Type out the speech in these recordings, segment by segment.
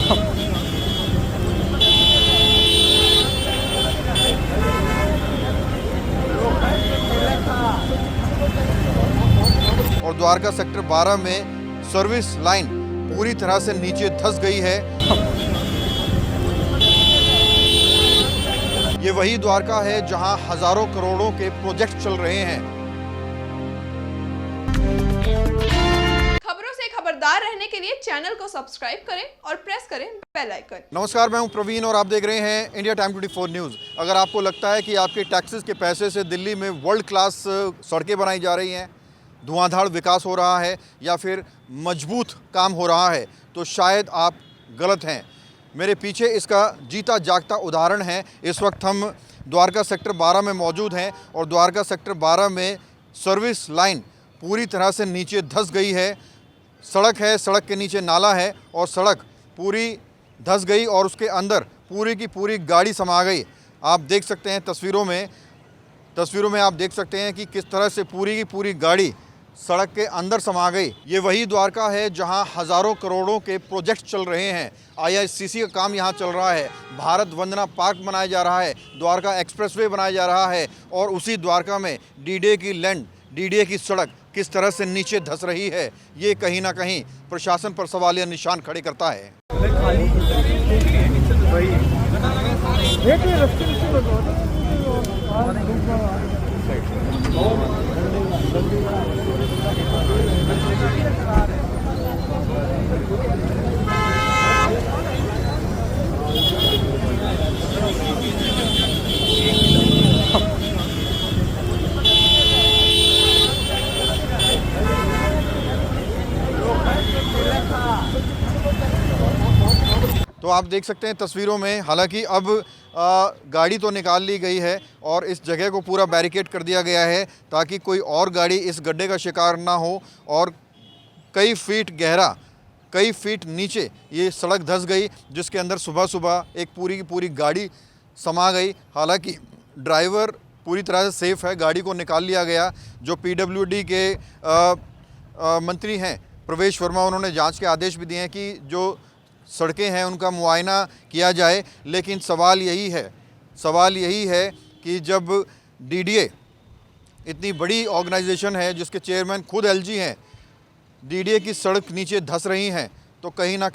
और द्वारका सेक्टर 12 में service line पूरी तरह से नीचे धंस गई है। ये वही द्वारका है जहां हजारों करोड़ों के प्रोजेक्ट चल रहे हैं। खबरों से खबरदार रहने के लिए चैनल को सब्सक्राइब करें और प्रेस करें बेल आइकन। नमस्कार, मैं हूं प्रवीण और आप देख रहे हैं इंडिया टाइम 24 न्यूज़। अगर आपको लगता है कि आपके टैक्सेस के पैसे से दिल्ली में वर्ल्ड क्लास सड़कें बनाई जा रही हैं, धुआंधार विकास हो रहा है या फिर मजबूत काम हो रहा है, तो शायद आप गलत हैं। मेरे पीछे इसका जीता जागता उदाहरण है। इस वक्त हम द्वारका सेक्टर 12 में मौजूद हैं और द्वारका सेक्टर 12 में सर्विस लाइन पूरी तरह से नीचे धंस गई है। सड़क है, सड़क के नीचे नाला है और सड़क पूरी धंस गई और उसके अंदर पूरी की पूरी गाड़ी समा गई। आप देख सकते हैं तस्वीरों में आप देख सकते हैं कि किस तरह से पूरी की पूरी गाड़ी सड़क के अंदर समा गई। ये वही द्वारका है जहां हज़ारों करोड़ों के प्रोजेक्ट चल रहे हैं। IICC का काम यहां चल रहा है, भारत वंदना पार्क बनाया जा रहा है, द्वारका एक्सप्रेसवे बनाया जा रहा है और उसी द्वारका में DDA की लैंड, DDA की सड़क किस तरह से नीचे धंस रही है, ये कहीं ना कहीं प्रशासन पर सवालिया निशान खड़े करता है। तो आप देख सकते हैं तस्वीरों में, हालांकि अब गाड़ी तो निकाल ली गई है और इस जगह को पूरा बैरिकेड कर दिया गया है ताकि कोई और गाड़ी इस गड्ढे का शिकार ना हो। और कई फीट गहरा, कई फीट नीचे ये सड़क धंस गई जिसके अंदर सुबह सुबह एक पूरी की पूरी गाड़ी समा गई। हालांकि ड्राइवर पूरी तरह से सेफ़ है, गाड़ी को निकाल लिया गया। जो PWD के मंत्री हैं प्रवेश वर्मा, उन्होंने जांच के आदेश भी दिए हैं कि जो सड़कें हैं उनका मुआयना किया जाए। लेकिन सवाल यही है कि जब DDA इतनी बड़ी ऑर्गेनाइजेशन है जिसके चेयरमैन खुद LG हैं, DDA की सड़क नीचे धंस रही हैं, तो कहीं ना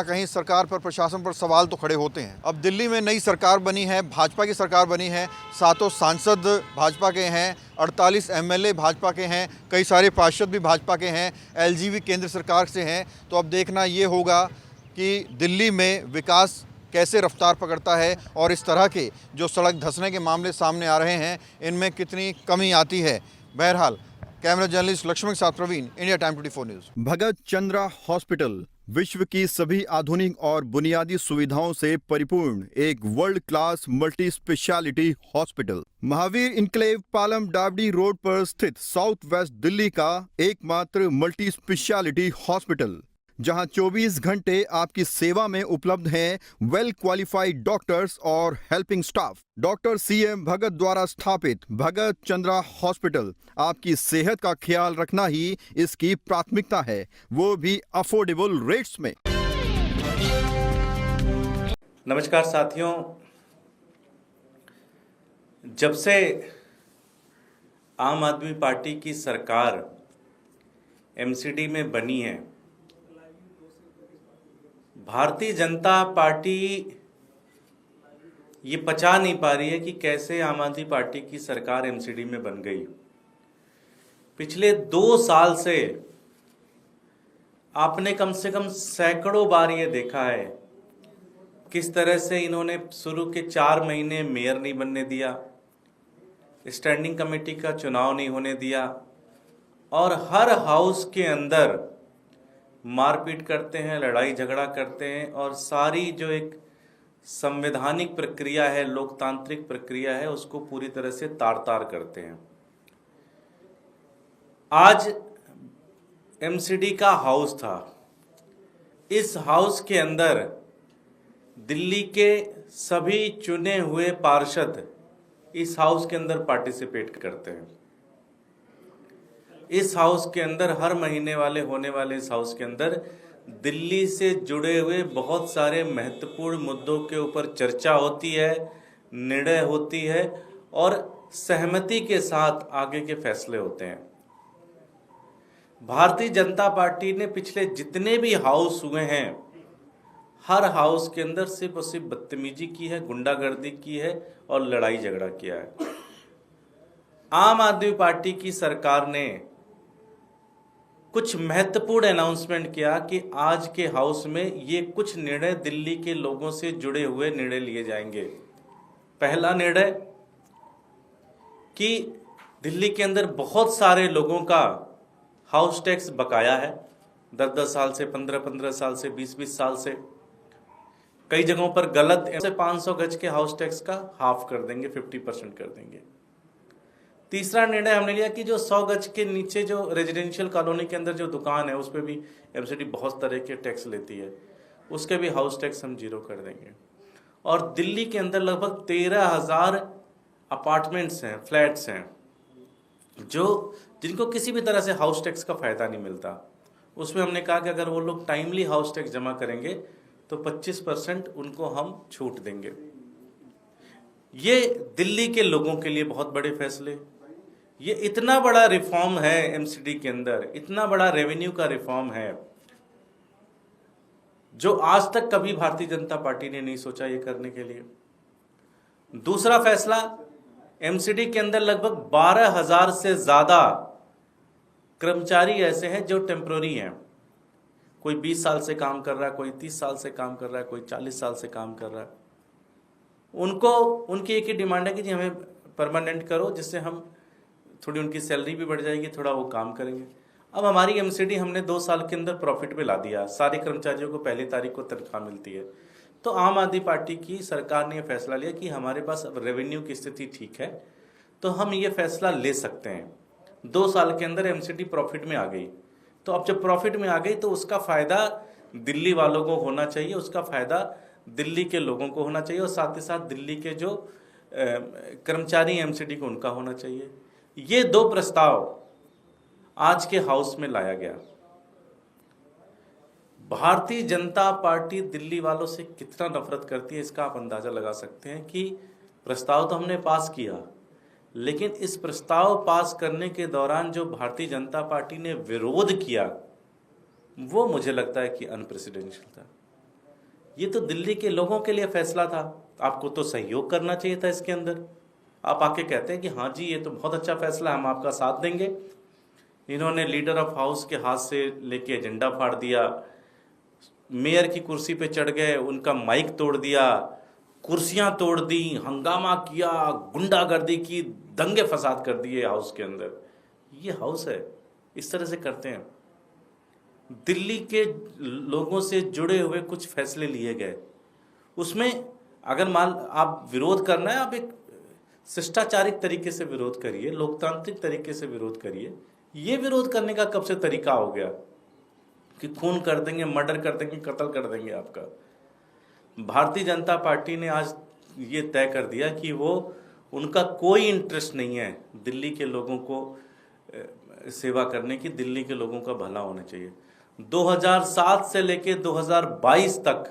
कहीं सरकार पर, प्रशासन पर सवाल तो खड़े होते हैं। अब दिल्ली में नई सरकार बनी है, भाजपा की सरकार बनी है, 7 सांसद भाजपा के हैं, 48 MLA भाजपा के हैं, कई सारे पार्षद भी भाजपा के हैं, LG भी केंद्र सरकार से हैं। तो अब देखना ये होगा कि दिल्ली में विकास कैसे रफ्तार पकड़ता है और इस तरह के जो सड़क धंसने के मामले सामने आ रहे हैं, इनमें कितनी कमी आती है। बहरहाल, कैमरा जर्नलिस्ट लक्ष्मण के साथ प्रवीण, इंडिया टाइम 24 न्यूज़। भगत चंद्रा हॉस्पिटल विश्व की सभी आधुनिक और बुनियादी सुविधाओं से परिपूर्ण एक world class multi specialty hospital, Mahavir enclave Palam डावडी रोड पर स्थित साउथ वेस्ट दिल्ली का एकमात्र मल्टी स्पेशलिटी हॉस्पिटल, जहां 24 घंटे आपकी सेवा में उपलब्ध हैं वेल क्वालिफाइड डॉक्टर्स और हेल्पिंग स्टाफ। डॉक्टर CM भगत द्वारा स्थापित भगत चंद्रा हॉस्पिटल आपकी सेहत का ख्याल रखना ही इसकी प्राथमिकता है, वो भी अफोर्डेबल रेट्स में। नमस्कार साथियों, जब से आम आदमी पार्टी की सरकार MCD में बनी है, भारतीय जनता पार्टी ये पचा नहीं पा रही है कि कैसे आम आदमी पार्टी की सरकार MCD में बन गई। पिछले 2 साल से आपने कम से कम सैकड़ों बार ये देखा है किस तरह से इन्होंने शुरू के 4 महीने मेयर नहीं बनने दिया, स्टैंडिंग कमेटी का चुनाव नहीं होने दिया और हर हाउस के अंदर मारपीट करते हैं, लड़ाई झगड़ा करते हैं और सारी जो एक संवैधानिक प्रक्रिया है, लोकतांत्रिक प्रक्रिया है, उसको पूरी तरह से तार-तार करते हैं। आज MCD का हाउस था, इस हाउस के अंदर दिल्ली के सभी चुने हुए पार्षद इस हाउस के अंदर पार्टिसिपेट करते हैं। इस हाउस के अंदर हर महीने वाले होने वाले इस हाउस के अंदर दिल्ली से जुड़े हुए बहुत सारे महत्वपूर्ण मुद्दों के ऊपर चर्चा होती है, निर्णय होती है और सहमति के साथ आगे के फैसले होते हैं। भारतीय जनता पार्टी ने पिछले जितने भी हाउस हुए हैं, हर हाउस के अंदर सिर्फ और सिर्फ बदतमीजी की है, गुंडागर्दी की है और लड़ाई झगड़ा किया है। आम आदमी पार्टी की सरकार ने कुछ महत्वपूर्ण अनाउंसमेंट किया कि आज के हाउस में ये कुछ निर्णय दिल्ली के लोगों से जुड़े हुए निर्णय लिए जाएंगे। पहला निर्णय कि दिल्ली के अंदर बहुत सारे लोगों का हाउस टैक्स बकाया है, 10-10 साल से, 15-15 साल से, 20-20 साल से। कई जगहों पर गलत 500 गज के हाउस टैक्स का हाफ कर देंगे, 50% कर देंगे। तीसरा निर्णय हमने लिया कि जो 100 गज के नीचे जो रेजिडेंशियल कॉलोनी के अंदर जो दुकान है उस पर भी एमसीडी बहुत तरह के टैक्स लेती है, उसके भी हाउस टैक्स हम जीरो कर देंगे। और दिल्ली के अंदर लगभग 13,000 अपार्टमेंट्स हैं, फ्लैट्स हैं, जो जिनको किसी भी तरह से हाउस टैक्स का फ़ायदा नहीं मिलता। उसमें हमने कहा कि अगर वो लोग टाइमली हाउस टैक्स जमा करेंगे तो 25% उनको हम छूट देंगे। ये दिल्ली के लोगों के लिए बहुत बड़े फैसले। ये इतना बड़ा रिफॉर्म है एमसीडी के अंदर, इतना बड़ा रेवेन्यू का रिफॉर्म है जो आज तक कभी भारतीय जनता पार्टी ने नहीं सोचा ये करने के लिए। दूसरा फैसला, एमसीडी के अंदर लगभग 12,000 से ज्यादा कर्मचारी ऐसे हैं जो टेम्पररी हैं। कोई 20 साल से काम कर रहा है, कोई 30 साल से काम कर रहा है, कोई 40 साल से काम कर रहा है। उनको उनकी एक ही डिमांड है कि जी हमें परमानेंट करो, जिससे हम थोड़ी उनकी सैलरी भी बढ़ जाएगी, थोड़ा वो काम करेंगे। अब हमारी एमसीडी हमने 2 साल के अंदर प्रॉफिट में ला दिया, सारे कर्मचारियों को पहली तारीख को तनख्वाह मिलती है। तो आम आदमी पार्टी की सरकार ने यह फैसला लिया कि हमारे पास अब रेवेन्यू की स्थिति ठीक है, तो हम ये फैसला ले सकते हैं। 2 साल के अंदर एमसीडी प्रॉफिट में आ गई, तो अब जब प्रॉफिट में आ गई तो उसका फ़ायदा दिल्ली वालों को होना चाहिए, उसका फ़ायदा दिल्ली के लोगों को होना चाहिए और साथ ही साथ दिल्ली के जो कर्मचारी एमसीडी को उनका होना चाहिए। ये 2 प्रस्ताव आज के हाउस में लाया गया। भारतीय जनता पार्टी दिल्ली वालों से कितना नफरत करती है इसका आप अंदाजा लगा सकते हैं कि प्रस्ताव तो हमने पास किया, लेकिन इस प्रस्ताव पास करने के दौरान जो भारतीय जनता पार्टी ने विरोध किया वो मुझे लगता है कि अनप्रेसिडेंशियल था। ये तो दिल्ली के लोगों के लिए फैसला था, आपको तो सहयोग करना चाहिए था इसके अंदर। आप आके कहते हैं कि हाँ जी ये तो बहुत अच्छा फैसला, हम आपका साथ देंगे। इन्होंने लीडर ऑफ हाउस के हाथ से लेके एजेंडा फाड़ दिया, मेयर की कुर्सी पे चढ़ गए, उनका माइक तोड़ दिया, कुर्सियां तोड़ दी, हंगामा किया, गुंडागर्दी की, दंगे फसाद कर दिए हाउस के अंदर। ये हाउस है, इस तरह से करते हैं। दिल्ली के लोगों से जुड़े हुए कुछ फैसले लिए गए, उसमें अगर मान आप विरोध करना है, आप एक शिष्टाचारिक तरीके से विरोध करिए, लोकतांत्रिक तरीके से विरोध करिए। ये विरोध करने का कब से तरीका हो गया कि खून कर देंगे, मर्डर कर देंगे, कत्ल कर देंगे आपका। भारतीय जनता पार्टी ने आज ये तय कर दिया कि वो उनका कोई इंटरेस्ट नहीं है दिल्ली के लोगों को सेवा करने की, दिल्ली के लोगों का भला होना चाहिए। 2007 से लेके 2022 तक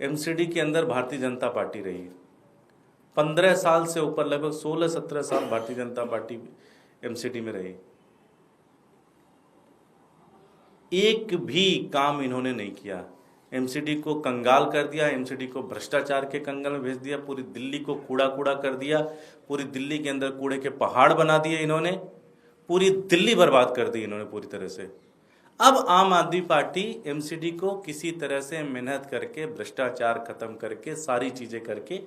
एमसीडी के अंदर भारतीय जनता पार्टी रही है। 15 साल से ऊपर, लगभग 16-17 साल भारतीय जनता पार्टी एमसीडी में रही। एक भी काम इन्होंने नहीं किया। एमसीडी को कंगाल कर दिया, एमसीडी को भ्रष्टाचार के कंगल में भेज दिया, पूरी दिल्ली को कूड़ा कूड़ा कर दिया, पूरी दिल्ली के अंदर कूड़े के पहाड़ बना दिए इन्होंने, पूरी दिल्ली बर्बाद कर दी इन्होंने पूरी तरह से। अब आम आदमी पार्टी एमसीडी को किसी तरह से मेहनत करके, भ्रष्टाचार खत्म करके, सारी चीजें करके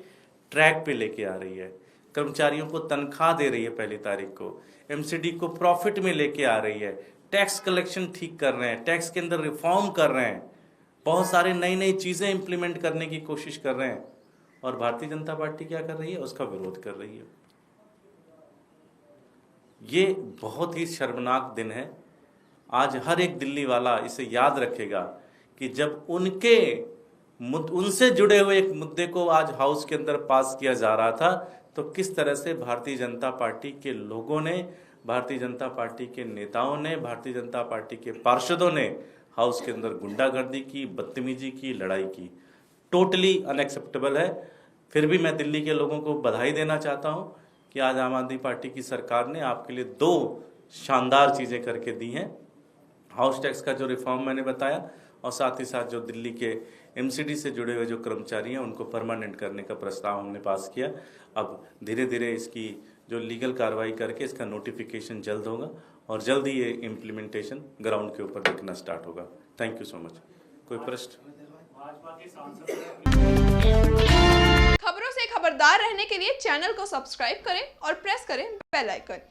ट्रैक पे लेके आ रही है। कर्मचारियों को तनख्वाह दे रही है पहली तारीख को, एमसीडी को प्रॉफिट में लेके आ रही है, टैक्स कलेक्शन ठीक कर रहे हैं, टैक्स के अंदर रिफॉर्म कर रहे हैं, बहुत सारे नई नई चीजें इंप्लीमेंट करने की कोशिश कर रहे हैं। और भारतीय जनता पार्टी क्या कर रही है? उसका विरोध कर रही है। ये बहुत ही शर्मनाक दिन है। आज हर एक दिल्ली वाला इसे याद रखेगा कि जब उनसे जुड़े हुए एक मुद्दे को आज हाउस के अंदर पास किया जा रहा था तो किस तरह से भारतीय जनता पार्टी के लोगों ने, भारतीय जनता पार्टी के नेताओं ने, भारतीय जनता पार्टी के पार्षदों ने हाउस के अंदर गुंडागर्दी की, बदतमीजी की, लड़ाई की। टोटली अनएक्सेप्टेबल है। फिर भी मैं दिल्ली के लोगों को बधाई देना चाहता हूं कि आज आम आदमी पार्टी की सरकार ने आपके लिए 2 शानदार चीज़ें करके दी हैं। हाउस टैक्स का जो रिफॉर्म मैंने बताया, और साथ ही साथ जो दिल्ली के एमसीडी से जुड़े हुए जो कर्मचारी हैं उनको परमानेंट करने का प्रस्ताव हमने पास किया। अब धीरे धीरे इसकी जो लीगल कार्रवाई करके इसका नोटिफिकेशन जल्द होगा और जल्द ही ये इम्प्लीमेंटेशन ग्राउंड के ऊपर दिखना स्टार्ट होगा। Thank you so much. कोई प्रश्न? खबरों से खबरदार रहने के लिए चैनल को सब्सक्राइब करें और प्रेस करें बेल आइकन।